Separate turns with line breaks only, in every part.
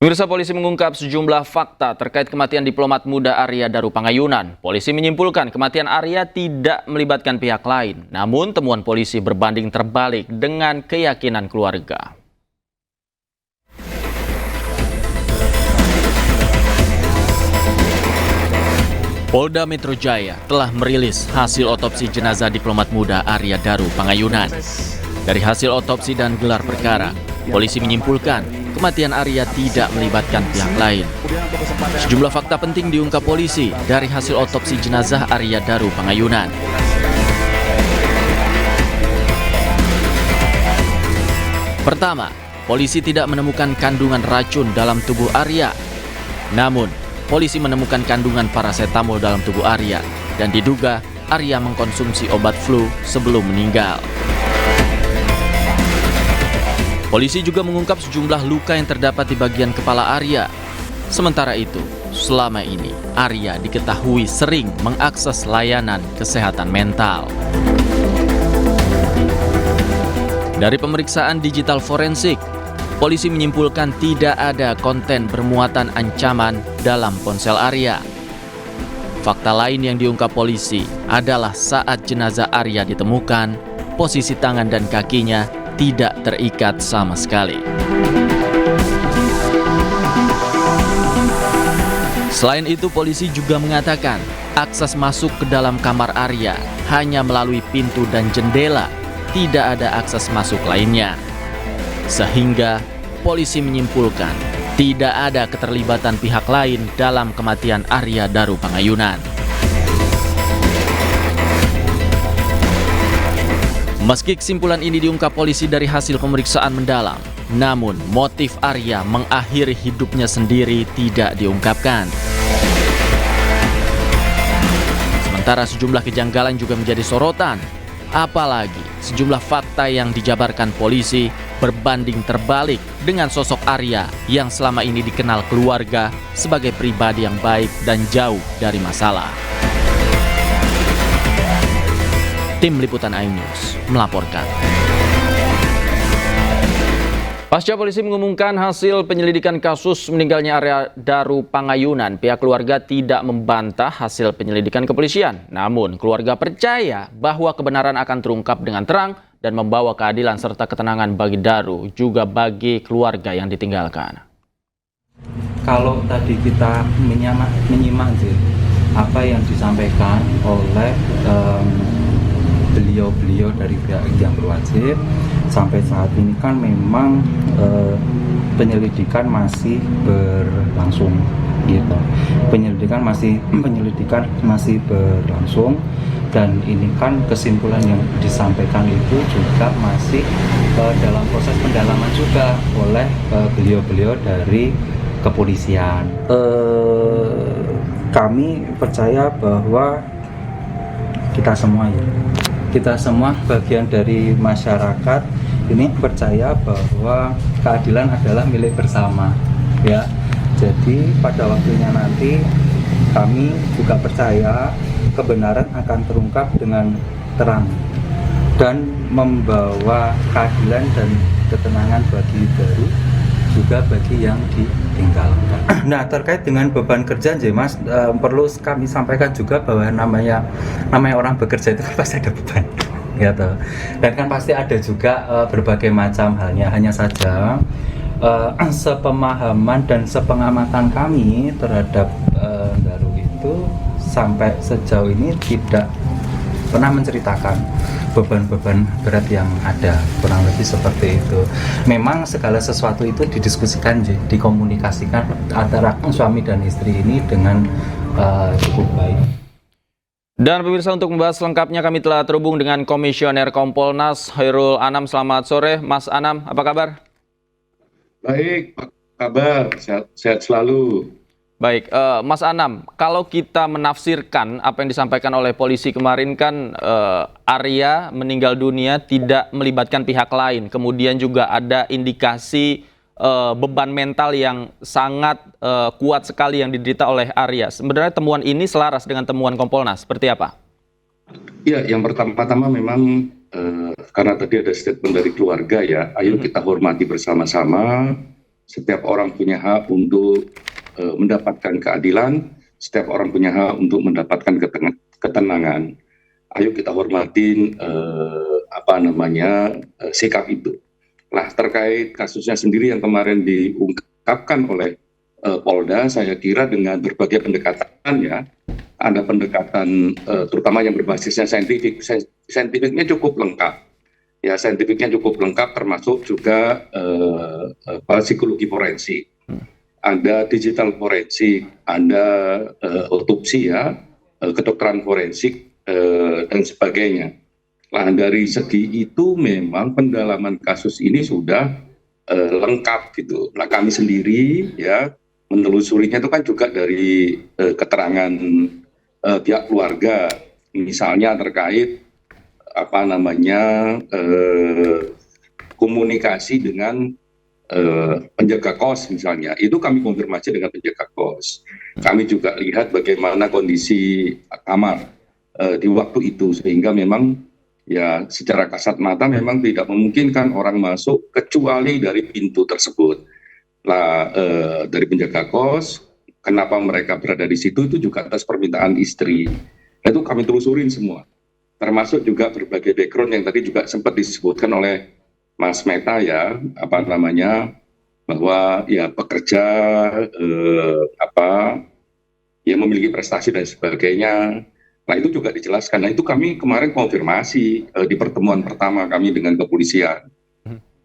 Pemirsa, polisi mengungkap sejumlah fakta terkait kematian diplomat muda Arya Daru Pangayunan. Polisi menyimpulkan kematian Arya tidak melibatkan pihak lain. Namun temuan polisi berbanding terbalik dengan keyakinan keluarga. Polda Metro Jaya telah merilis hasil otopsi jenazah diplomat muda Arya Daru Pangayunan. Dari hasil otopsi dan gelar perkara, polisi menyimpulkan kematian Arya tidak melibatkan pihak lain. Sejumlah fakta penting diungkap polisi dari hasil otopsi jenazah Arya Daru Pangayunan. Pertama, polisi tidak menemukan kandungan racun dalam tubuh Arya. Namun, polisi menemukan kandungan parasetamol dalam tubuh Arya dan diduga Arya mengkonsumsi obat flu sebelum meninggal. Polisi juga mengungkap sejumlah luka yang terdapat di bagian kepala Arya. Sementara itu, selama ini Arya diketahui sering mengakses layanan kesehatan mental. Dari pemeriksaan digital forensik, polisi menyimpulkan tidak ada konten bermuatan ancaman dalam ponsel Arya. Fakta lain yang diungkap polisi adalah saat jenazah Arya ditemukan, posisi tangan dan kakinya tidak terikat sama sekali. Selain itu, polisi juga mengatakan akses masuk ke dalam kamar Arya hanya melalui pintu dan jendela, tidak ada akses masuk lainnya. Sehingga polisi menyimpulkan tidak ada keterlibatan pihak lain dalam kematian Arya Daru Pangayunan. Meski kesimpulan ini diungkap polisi dari hasil pemeriksaan mendalam, namun motif Arya mengakhiri hidupnya sendiri tidak diungkapkan. Sementara sejumlah kejanggalan juga menjadi sorotan, apalagi sejumlah fakta yang dijabarkan polisi berbanding terbalik dengan sosok Arya yang selama ini dikenal keluarga sebagai pribadi yang baik dan jauh dari masalah. Tim Liputan iNews melaporkan. Pasca polisi mengumumkan hasil penyelidikan kasus meninggalnya Arya Daru Pangayunan, pihak keluarga tidak membantah hasil penyelidikan kepolisian. Namun, keluarga percaya bahwa kebenaran akan terungkap dengan terang dan membawa keadilan serta ketenangan bagi Daru, juga bagi keluarga yang ditinggalkan.
Kalau tadi kita menyimak apa yang disampaikan oleh beliau dari pihak yang berwajib, sampai saat ini kan memang penyelidikan masih berlangsung gitu. Penyelidikan masih berlangsung, dan ini kan kesimpulan yang disampaikan itu juga masih dalam proses pendalaman juga oleh beliau dari kepolisian. Kami percaya bahwa kita semua bagian dari masyarakat ini percaya bahwa keadilan adalah milik bersama, ya. Jadi pada waktunya nanti kami juga percaya kebenaran akan terungkap dengan terang dan membawa keadilan dan ketenangan bagi Daru, juga bagi yang ditinggalkan. Nah, terkait dengan beban kerja, Mas, perlu kami sampaikan juga bahwa namanya orang bekerja itu kan pasti ada beban, gitu. Dan kan pasti ada juga berbagai macam halnya. Hanya saja sepemahaman dan sepengamatan kami terhadap Daru itu sampai sejauh ini tidak pernah menceritakan beban-beban berat yang ada, kurang lebih seperti itu. Memang segala sesuatu itu didiskusikan, dikomunikasikan antara suami dan istri ini dengan cukup baik.
Dan pemirsa, untuk membahas lengkapnya kami telah terhubung dengan Komisioner Kompolnas Khairul Anam. Selamat sore, Mas Anam, apa kabar?
Baik, apa kabar? Sehat selalu.
Baik, Mas Anam, kalau kita menafsirkan apa yang disampaikan oleh polisi kemarin kan Arya meninggal dunia tidak melibatkan pihak lain. Kemudian juga ada indikasi beban mental yang sangat kuat sekali yang diderita oleh Arya. Sebenarnya temuan ini selaras dengan temuan Kompolnas, seperti apa?
Ya, yang pertama-tama memang karena tadi ada statement dari keluarga ya, ayo kita hormati bersama-sama setiap orang punya hak untuk mendapatkan keadilan, setiap orang punya hak untuk mendapatkan ketenangan. Ayo kita hormatin sikap itu. Nah, terkait kasusnya sendiri yang kemarin diungkapkan oleh Polda, saya kira dengan berbagai pendekatan ya, ada pendekatan terutama yang berbasisnya saintifiknya cukup lengkap. Ya, saintifiknya cukup lengkap, termasuk juga psikologi forensik, ada digital forensik, ada otopsi ya, kedokteran forensik dan sebagainya. Nah, dari segi itu memang pendalaman kasus ini sudah lengkap gitu. Nah, kami sendiri ya menelusurinya itu kan juga dari keterangan pihak keluarga, misalnya terkait komunikasi dengan penjaga kos misalnya, itu kami konfirmasi dengan penjaga kos. Kami juga lihat bagaimana kondisi kamar di waktu itu, sehingga memang ya secara kasat mata memang tidak memungkinkan orang masuk kecuali dari pintu tersebut. Nah, dari penjaga kos, kenapa mereka berada di situ itu juga atas permintaan istri. Nah, itu kami telusurin semua, termasuk juga berbagai background yang tadi juga sempat disebutkan oleh Mas Meta ya, bahwa ya pekerja ya memiliki prestasi dan sebagainya. Nah, itu juga dijelaskan. Nah, itu kami kemarin konfirmasi di pertemuan pertama kami dengan kepolisian.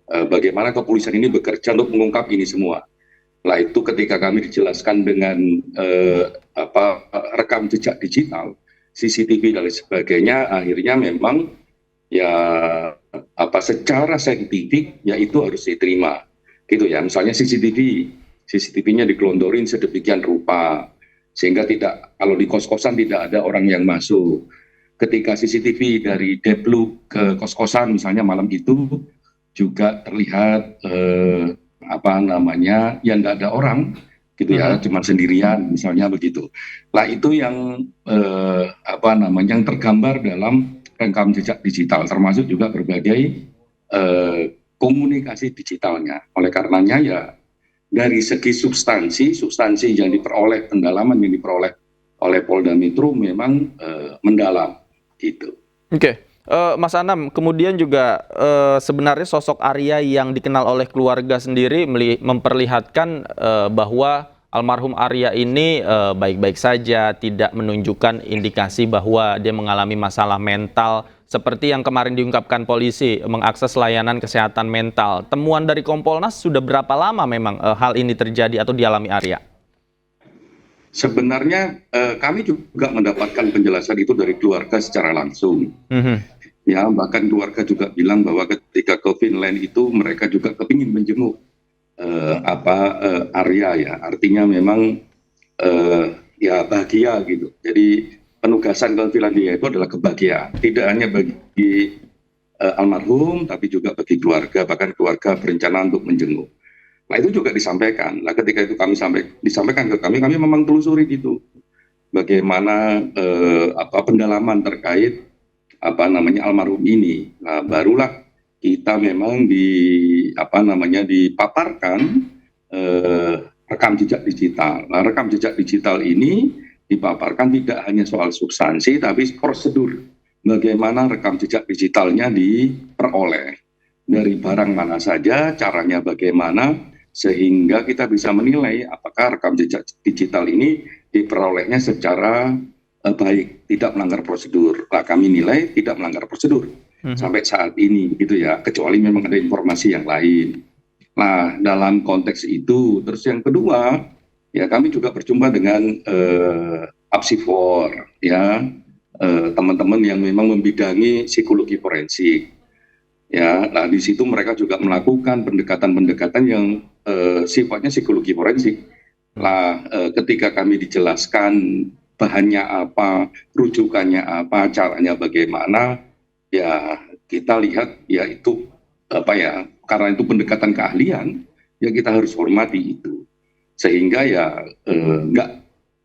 Bagaimana kepolisian ini bekerja untuk mengungkap ini semua. Nah, itu ketika kami dijelaskan dengan rekam jejak digital, CCTV dan sebagainya, akhirnya memang ya secara saintifik ya itu harus diterima. Gitu ya. Misalnya CCTV-nya digelondorin sedemikian rupa, sehingga kalau di kos-kosan tidak ada orang yang masuk. Ketika CCTV dari Deplu ke kos-kosan misalnya malam itu juga terlihat yang tidak ada orang gitu ya, cuma sendirian misalnya begitu. Nah, itu yang yang tergambar dalam rekam jejak digital, termasuk juga berbagai komunikasi digitalnya. Oleh karenanya ya dari segi substansi yang diperoleh, pendalaman yang diperoleh oleh Polda Metro memang mendalam gitu.
Oke. Mas Anam, kemudian juga sebenarnya sosok Arya yang dikenal oleh keluarga sendiri memperlihatkan bahwa almarhum Arya ini baik-baik saja, tidak menunjukkan indikasi bahwa dia mengalami masalah mental seperti yang kemarin diungkapkan polisi, mengakses layanan kesehatan mental. Temuan dari Kompolnas sudah berapa lama memang hal ini terjadi atau dialami Arya?
Sebenarnya kami juga mendapatkan penjelasan itu dari keluarga secara langsung. Ya, bahkan keluarga juga bilang bahwa ketika ke Finland itu mereka juga kepingin menjenguk Arya ya. Artinya memang ya bahagia gitu. Jadi penugasan ke Finlandia itu adalah kebahagiaan, tidak hanya bagi almarhum tapi juga bagi keluarga, bahkan keluarga berencana untuk menjenguk. Nah, itu juga disampaikan. Nah, ketika itu disampaikan ke kami memang telusuri gitu. Bagaimana pendalaman terkait almarhum ini. Nah, barulah kita memang dipaparkan rekam jejak digital. Nah, rekam jejak digital ini dipaparkan tidak hanya soal substansi tapi prosedur. Bagaimana rekam jejak digitalnya diperoleh, dari barang mana saja, caranya bagaimana, sehingga kita bisa menilai apakah rekam jejak digital ini diperolehnya secara baik, tidak melanggar prosedur. Nah, kami nilai tidak melanggar prosedur sampai saat ini, gitu ya, kecuali memang ada informasi yang lain. Nah, dalam konteks itu, terus yang kedua, ya kami juga berjumpa dengan Apsifor, ya, teman-teman yang memang membidangi psikologi forensik. Ya, nah di situ mereka juga melakukan pendekatan-pendekatan yang sifatnya psikologi forensik. Nah, ketika kami dijelaskan bahannya apa, rujukannya apa, caranya bagaimana, ya kita lihat ya itu karena itu pendekatan keahlian, ya kita harus hormati itu. Sehingga ya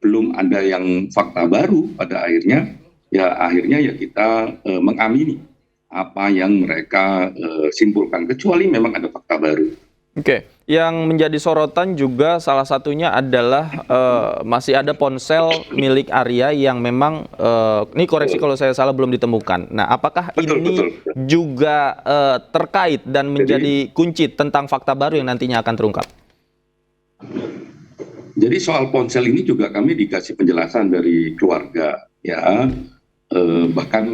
belum ada yang fakta baru pada akhirnya ya kita mengamini apa yang mereka simpulkan, kecuali memang ada fakta baru.
Oke, yang menjadi sorotan juga salah satunya adalah masih ada ponsel milik Arya yang memang ini koreksi kalau saya salah belum ditemukan. Nah, apakah ini
Betul.
juga terkait dan menjadi kunci tentang fakta baru yang nantinya akan terungkap?
Jadi soal ponsel ini juga kami dikasih penjelasan dari keluarga, ya. Bahkan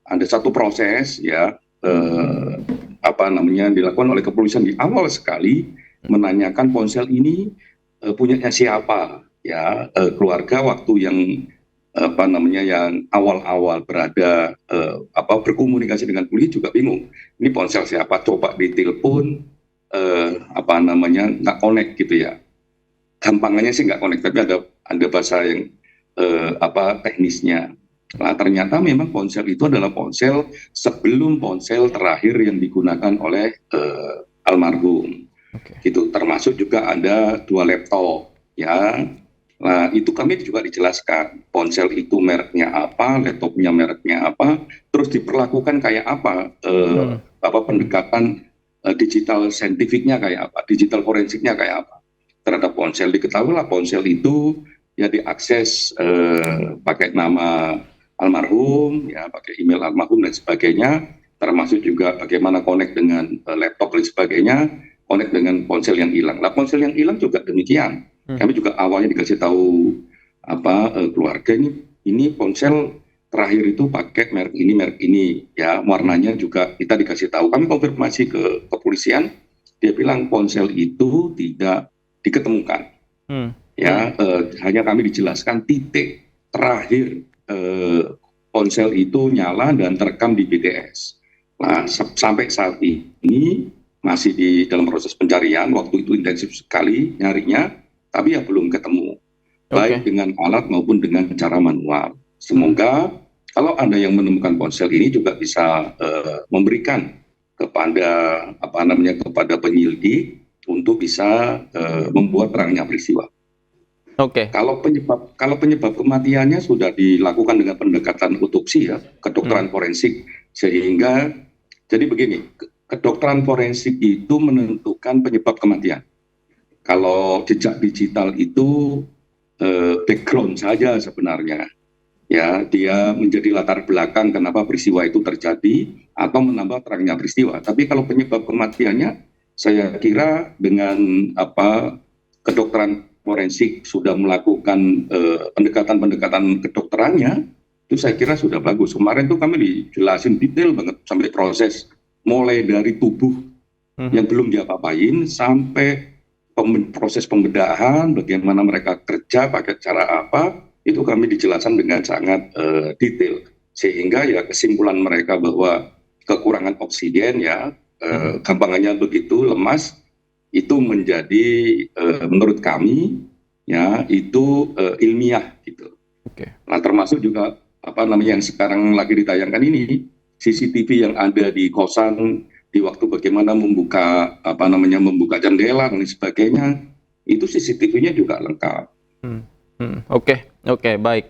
ada satu proses, ya, dilakukan oleh kepolisian di awal sekali menanyakan ponsel ini punyanya siapa, ya. Keluarga waktu yang yang awal-awal berada berkomunikasi dengan polisi juga bingung. Ini ponsel siapa? Coba ditelepon, nggak connect gitu ya. Gampangannya sih nggak connect, tapi ada bahasa yang teknisnya. Nah, ternyata memang ponsel itu adalah ponsel sebelum ponsel terakhir yang digunakan oleh almarhum. Gitu. Termasuk juga ada 2 laptop, ya. Nah, itu kami juga dijelaskan ponsel itu mereknya apa, laptopnya mereknya apa, terus diperlakukan kayak apa, pendekatan digital saintifiknya kayak apa, digital forensiknya kayak apa terhadap ponsel. Diketahuilah ponsel itu ya diakses pakai nama almarhum, ya, pakai email almarhum dan sebagainya, termasuk juga bagaimana connect dengan laptop dan sebagainya, connect dengan ponsel yang hilang. Nah, ponsel yang hilang juga demikian. Kami juga awalnya dikasih tahu keluarga ini ponsel terakhir itu pakai merek ini, ya, warnanya juga kita dikasih tahu. Kami konfirmasi ke kepolisian, dia bilang ponsel itu tidak diketemukan. Ya, hanya kami dijelaskan titik terakhir ponsel itu nyala dan terekam di BTS. Nah, sampai saat ini masih di dalam proses pencarian. Waktu itu intensif sekali nyarinya, tapi ya belum ketemu. Baik dengan alat maupun dengan cara manual. Semoga kalau ada yang menemukan ponsel ini juga bisa memberikan kepada kepada penyelidik untuk bisa membuat terangnya peristiwa. Kalau penyebab kematiannya sudah dilakukan dengan pendekatan otopsi, ya, kedokteran forensik, sehingga jadi begini, kedokteran forensik itu menentukan penyebab kematian. Kalau jejak digital itu background saja sebenarnya, ya, dia menjadi latar belakang kenapa peristiwa itu terjadi atau menambah terangnya peristiwa. Tapi kalau penyebab kematiannya, saya kira dengan kedokteran forensik sudah melakukan pendekatan kedokterannya, itu saya kira sudah bagus. Kemarin tuh kami dijelasin detail banget sampai proses, mulai dari tubuh yang belum diapa-apain sampai proses pembedahan, bagaimana mereka kerja, pakai cara apa, itu kami dijelaskan dengan sangat detail. Sehingga ya kesimpulan mereka bahwa kekurangan oksigen, ya, gampangannya begitu, lemas, itu menjadi menurut kami, ya, itu ilmiah gitu. Nah, termasuk juga yang sekarang lagi ditayangkan ini CCTV yang ada di kosan di waktu bagaimana membuka membuka jendela dan sebagainya, itu CCTV-nya juga lengkap.
Oke, baik.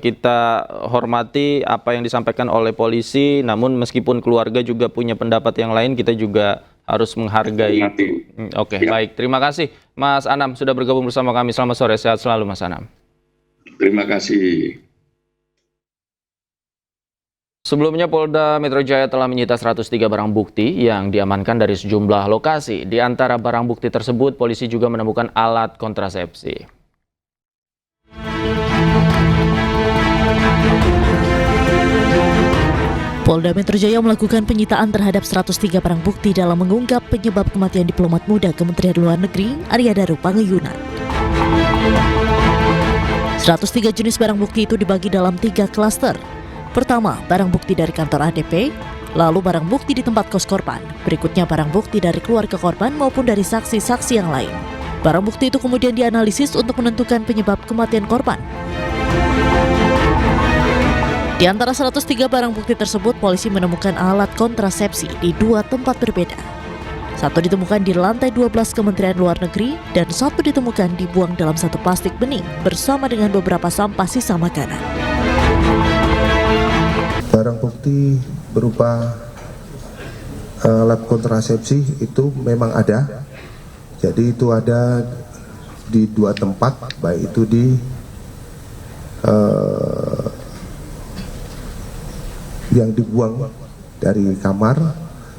Kita hormati apa yang disampaikan oleh polisi, namun meskipun keluarga juga punya pendapat yang lain, kita juga harus menghargai. Oke, ya. Baik. Terima kasih Mas Anam sudah bergabung bersama kami. Selamat sore, sehat selalu Mas Anam.
Terima kasih.
Sebelumnya Polda Metro Jaya telah menyita 103 barang bukti yang diamankan dari sejumlah lokasi. Di antara barang bukti tersebut, polisi juga menemukan alat kontrasepsi.
Polda Metro Jaya melakukan penyitaan terhadap 103 barang bukti dalam mengungkap penyebab kematian diplomat muda Kementerian Luar Negeri Arya Daru Panguyunan. 103 jenis barang bukti itu dibagi dalam 3 klaster. Pertama, barang bukti dari kantor ADP, lalu barang bukti di tempat kos korban, berikutnya barang bukti dari keluarga korban maupun dari saksi-saksi yang lain. Barang bukti itu kemudian dianalisis untuk menentukan penyebab kematian korban. Di antara 103 barang bukti tersebut, polisi menemukan alat kontrasepsi di 2 tempat berbeda. Satu ditemukan di lantai 12 Kementerian Luar Negeri dan satu ditemukan dibuang dalam satu plastik bening bersama dengan beberapa sampah sisa makanan.
Barang bukti berupa alat kontrasepsi itu memang ada Jadi itu ada di 2 tempat, baik itu di yang dibuang dari kamar,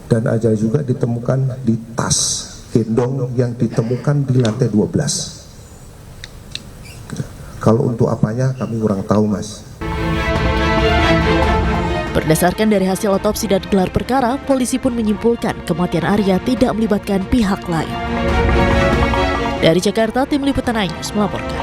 dan ada juga ditemukan di tas gendong yang ditemukan di lantai 12. Kalau untuk apanya kami kurang tahu, Mas.
Berdasarkan dari hasil otopsi dan gelar perkara, polisi pun menyimpulkan kematian Arya tidak melibatkan pihak lain. Dari Jakarta, tim liputan iNews melaporkan.